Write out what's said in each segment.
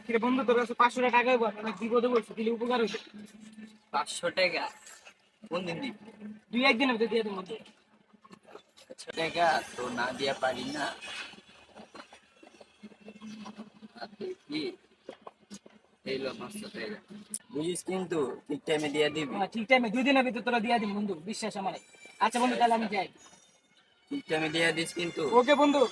কিরে বন্ধু, তোর কাছে 500 টাকা হইব? অনেক বিপদে পড়ছি, দিলে উপকার হইতো। 500 টাকা কোন দিন দিব? দুই একদিনের ভিতরে দিয়ে দেবো বন্ধু। 500 টাকা তো না দিয়া পারি না। আর দেখি এই লো 500 টাকা, বুঝিস কিন্তু ঠিক টাইমে দিয়া দিবি। হ্যাঁ, ঠিক টাইমে 2 দিনের ভিতরে তোরা দিয়ে দিবি বন্ধু, বিশ্বাস আমার। আচ্ছা বন্ধু, তাহলে আমি যাই। ঠিক টাইমে দিয়া দিস কিন্তু। ওকে বন্ধু।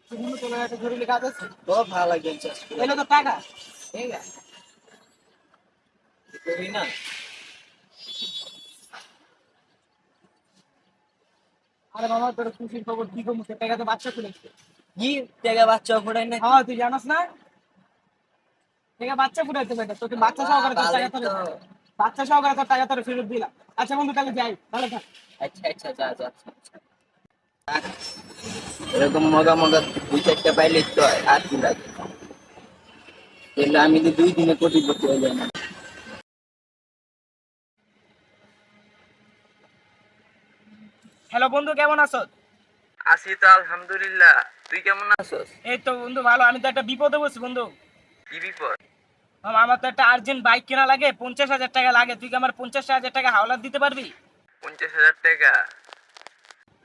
তো বন্ধু, তোর একটা জরুরি কাজ আছে। খুব ভালো লাগে চাষ এলো তো টাকা, ঠিক আছে। করি না। আরে মামা, তোর খুশির খবর কি কমু, তোর টাকা তো বাচ্চা ফুলেছে। কি টাকা বাচ্চা ফোড়াই না? হ্যাঁ, তুই জানাস না? টাকা বাচ্চা ফুটাইতে বেটা, তোকে বাচ্চা সহকারে তোর টাকা তোর, বাচ্চা সহকারে তোর টাকা তোর ফেরত দিলাম। আচ্ছা বন্ধু, তাহলে যাই, ভালো থাক। আচ্ছা আচ্ছা, যা যা। এরকম মগা মগা 2-4টা পাইলে তো আর কি লাগে। তাহলে আমি তো 2 দিনে কোটিপতি হয়ে যাই না। হ্যালো বন্ধু, কেমন আছো? আছি তো আলহামদুলিল্লাহ, তুই কেমন আছিস? এই তো বন্ধু ভালো। আমি তো একটা বিপদে বলছি বন্ধু। কি বিপদ? আমার তো একটা আর্জেন্ট বাইক কেনা লাগে, 50,000 টাকা লাগে। তুই কি আমার 50,000 টাকা হাওলাত দিতে পারবি? 50,000 টাকা?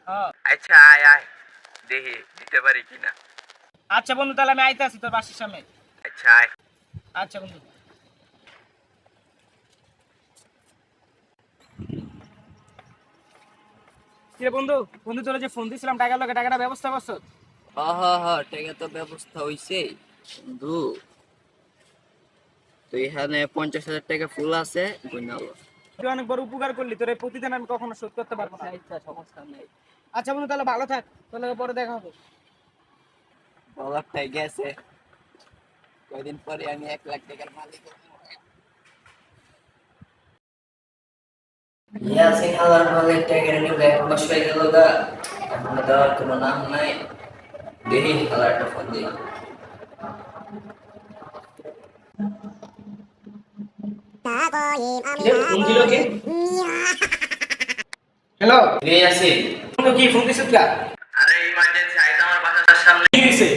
হ্যাঁ। আচ্ছা আয় আয়, দেখি দিতে পারি কিনা। আচ্ছা বন্ধু, তাহলে আমি আইতে আছি তোর বাসার সামনে। আচ্ছা আয়। আচ্ছা বন্ধু। কিরে বন্ধু, বন্ধু তোরা যে ফোন দিছিলাম টাকার লগে, টাকাটা ব্যবস্থা করছো? হ হ হ, টাকা তো ব্যবস্থা হইছে বন্ধু। তো এখানে 50,000 টাকা ফুল আছে, গুনালো। তুই অনেক বড় উপকার করলি, তোর এই প্রতিদিন আমি কখনো শোধ করতে পারবো না। আচ্ছা, সমস্যা নেই। আচ্ছা বন্ধু, তাহলে ভালো থাক, তোর লগে পরে দেখা হবে। বাবারটাই গেছে, কয়দিন পরে আমি 1 লাখ টাকার মালিক হবো। ইয়াসিন হালার মালিক টাকা নিয়ে ব্যাগ বসে গেল গা, এখন দেওয়ার কোনো নাম নাই। দেখি হালারটা ফোন দিই। ফোন দিল কে? হ্যালো ইয়াসিন। বন্ধু, কি ফোন দিছিস কা? আরে ইমার্জেন্সি আইতা আমার বাসার সামনে। কি হইছে?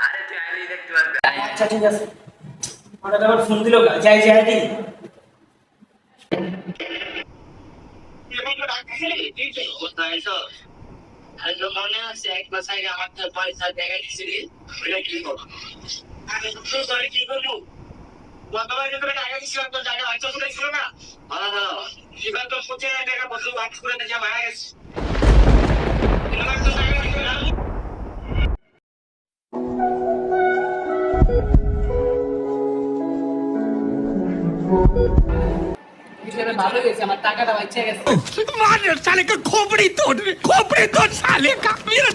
আরে তুই আইলেই দেখতে পারবি। আচ্ছা ঠিক আছে। হঠাৎ আবার ফোন দিল কা? যাই যাই দি। কোথায় আইছো? আরে তো মনে আছে 1 মাস আগে আমার তো পয়সা টাকা দিছিলি, ওইটা কি করবো? আমি তো তোর কি করবো? গতবার যে তোকে টাকা দিছিলাম, তোর টাকা বাচ্চা ফুটে ছিল না? ভালো ভালো। এবার তো 25,000 টাকা বছর বাক্স করে দিয়ে মারা গেছে। এবার তো টাকা দিতে না। বিষয়টা ভালো হয়েছে, আমার টাকাটা বাঁচে গেছে। मार साले का खोपड़ी तोड़ साले का मेरा